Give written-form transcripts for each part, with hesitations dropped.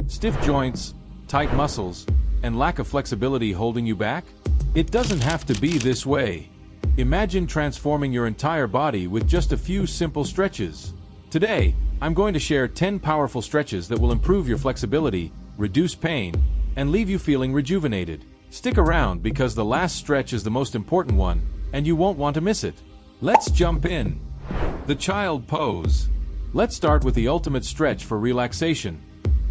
Stiff joints, tight muscles, and lack of flexibility holding you back? It doesn't have to be this way. Imagine transforming your entire body with just a few simple stretches. Today, I'm going to share 10 powerful stretches that will improve your flexibility, reduce pain, and leave you feeling rejuvenated. Stick around because the last stretch is the most important one, and you won't want to miss it. Let's jump in. The child pose. Let's start with the ultimate stretch for relaxation.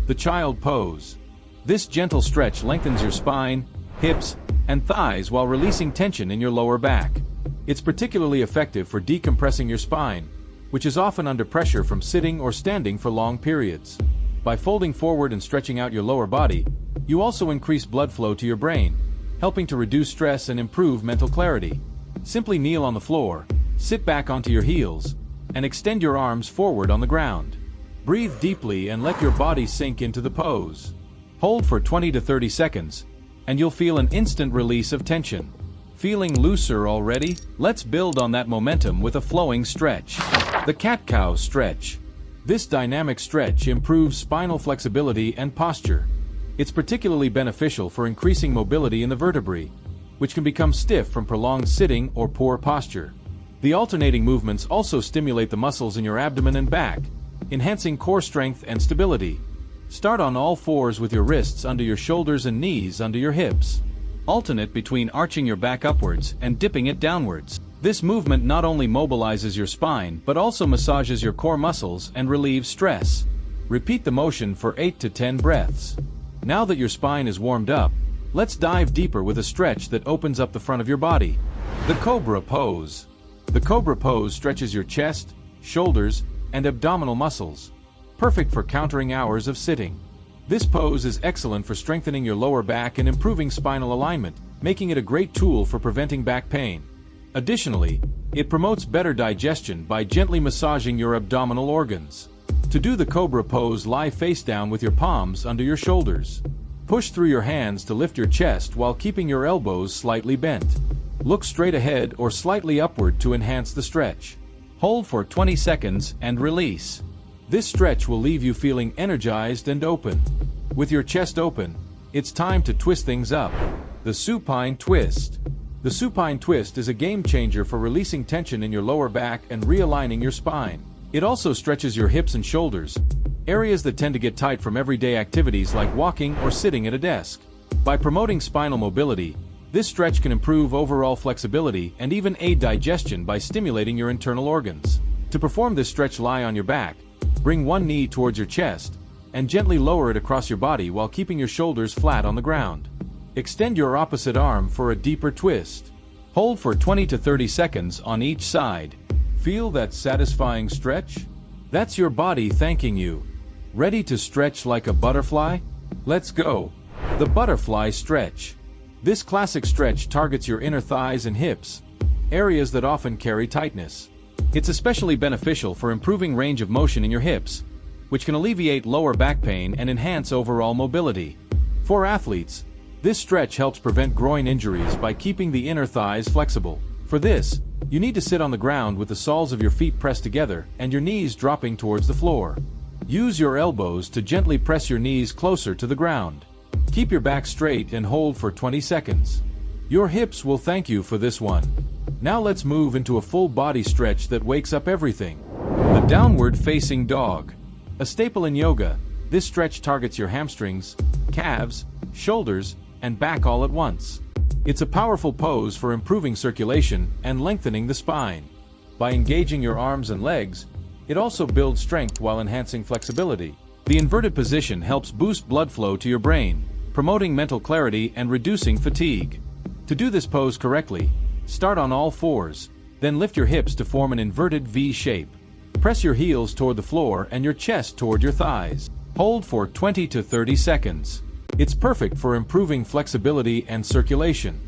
The child pose. This gentle stretch lengthens your spine, hips, and thighs while releasing tension in your lower back. It's particularly effective for decompressing your spine, which is often under pressure from sitting or standing for long periods. By folding forward and stretching out your lower body, you also increase blood flow to your brain, helping to reduce stress and improve mental clarity. Simply kneel on the floor, sit back onto your heels, and extend your arms forward on the ground. Breathe deeply and let your body sink into the pose. Hold for 20 to 30 seconds, and you'll feel an instant release of tension. Feeling looser already? Let's build on that momentum with a flowing stretch. The cat-cow stretch. This dynamic stretch improves spinal flexibility and posture. It's particularly beneficial for increasing mobility in the vertebrae, which can become stiff from prolonged sitting or poor posture. The alternating movements also stimulate the muscles in your abdomen and back, enhancing core strength and stability. Start on all fours with your wrists under your shoulders and knees under your hips. Alternate between arching your back upwards and dipping it downwards. This movement not only mobilizes your spine but also massages your core muscles and relieves stress. Repeat the motion for 8 to 10 breaths. Now that your spine is warmed up, let's dive deeper with a stretch that opens up the front of your body. The Cobra pose. The Cobra pose stretches your chest, shoulders, and abdominal muscles, perfect for countering hours of sitting. This pose is excellent for strengthening your lower back and improving spinal alignment, making it a great tool for preventing back pain. Additionally, it promotes better digestion by gently massaging your abdominal organs. To do the Cobra pose, lie face down with your palms under your shoulders. Push through your hands to lift your chest while keeping your elbows slightly bent. Look straight ahead or slightly upward to enhance the stretch. Hold for 20 seconds and release. This stretch will leave you feeling energized and open. With your chest open, it's time to twist things up. The supine twist. The supine twist is a game changer for releasing tension in your lower back and realigning your spine. It also stretches your hips and shoulders, areas that tend to get tight from everyday activities like walking or sitting at a desk. By promoting spinal mobility, this stretch can improve overall flexibility and even aid digestion by stimulating your internal organs. To perform this stretch, lie on your back, bring one knee towards your chest, and gently lower it across your body while keeping your shoulders flat on the ground. Extend your opposite arm for a deeper twist. Hold for 20 to 30 seconds on each side. Feel that satisfying stretch? That's your body thanking you. Ready to stretch like a butterfly? Let's go. The butterfly stretch. This classic stretch targets your inner thighs and hips, areas that often carry tightness. It's especially beneficial for improving range of motion in your hips, which can alleviate lower back pain and enhance overall mobility. For athletes, this stretch helps prevent groin injuries by keeping the inner thighs flexible. For this, you need to sit on the ground with the soles of your feet pressed together and your knees dropping towards the floor. Use your elbows to gently press your knees closer to the ground. Keep your back straight and hold for 20 seconds. Your hips will thank you for this one. Now let's move into a full body stretch that wakes up everything. The downward facing dog. A staple in yoga, this stretch targets your hamstrings, calves, shoulders, and back all at once. It's a powerful pose for improving circulation and lengthening the spine. By engaging your arms and legs, it also builds strength while enhancing flexibility. The inverted position helps boost blood flow to your brain, promoting mental clarity and reducing fatigue. To do this pose correctly, start on all fours, then lift your hips to form an inverted V shape. Press your heels toward the floor and your chest toward your thighs. Hold for 20 to 30 seconds. It's perfect for improving flexibility and circulation.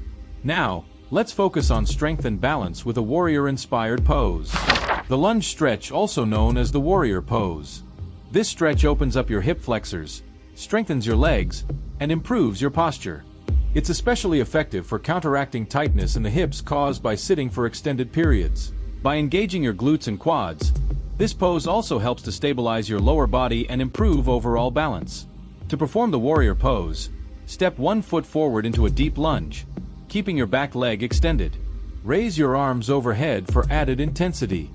Now, let's focus on strength and balance with a warrior-inspired pose. The lunge stretch, also known as the warrior pose. This stretch opens up your hip flexors, strengthens your legs, and improves your posture. It's especially effective for counteracting tightness in the hips caused by sitting for extended periods. By engaging your glutes and quads, this pose also helps to stabilize your lower body and improve overall balance. To perform the warrior pose, step 1 foot forward into a deep lunge, keeping your back leg extended. Raise your arms overhead for added intensity.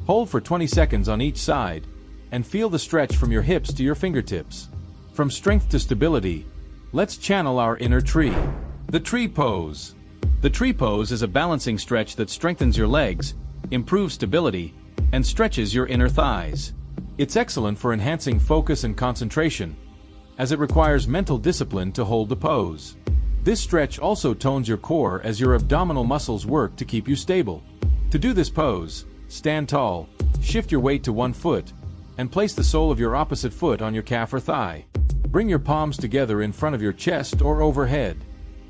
Hold for 20 seconds on each side, and feel the stretch from your hips to your fingertips. From strength to stability, let's channel our inner tree. The tree pose. The tree pose is a balancing stretch that strengthens your legs, improves stability, and stretches your inner thighs. It's excellent for enhancing focus and concentration, as it requires mental discipline to hold the pose. This stretch also tones your core as your abdominal muscles work to keep you stable. To do this pose, stand tall, shift your weight to 1 foot, and place the sole of your opposite foot on your calf or thigh. Bring your palms together in front of your chest or overhead.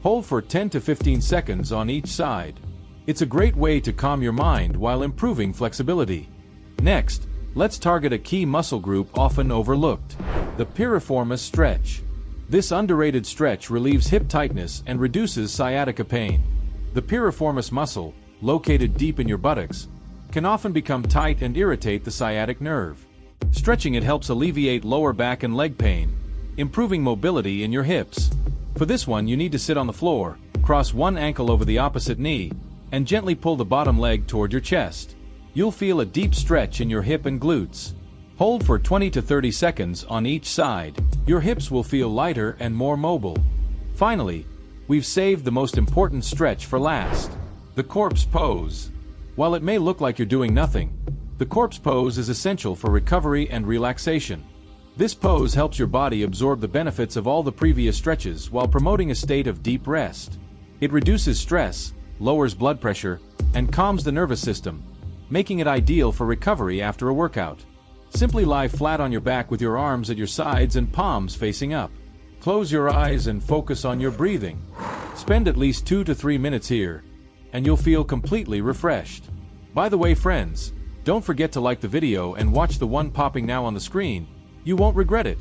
Hold for 10 to 15 seconds on each side. It's a great way to calm your mind while improving flexibility. Next, let's target a key muscle group often overlooked: the piriformis stretch. This underrated stretch relieves hip tightness and reduces sciatica pain. The piriformis muscle, located deep in your buttocks, can often become tight and irritate the sciatic nerve. Stretching it helps alleviate lower back and leg pain, improving mobility in your hips. For this one, you need to sit on the floor, cross one ankle over the opposite knee, and gently pull the bottom leg toward your chest. You'll feel a deep stretch in your hip and glutes. Hold for 20 to 30 seconds on each side. Your hips will feel lighter and more mobile. Finally, we've saved the most important stretch for last: the corpse pose. While it may look like you're doing nothing, the corpse pose is essential for recovery and relaxation. This pose helps your body absorb the benefits of all the previous stretches while promoting a state of deep rest. It reduces stress, lowers blood pressure, and calms the nervous system, making it ideal for recovery after a workout. Simply lie flat on your back with your arms at your sides and palms facing up. Close your eyes and focus on your breathing. Spend at least 2 to 3 minutes here, and you'll feel completely refreshed. By the way, friends, don't forget to like the video and watch the one popping now on the screen. You won't regret it.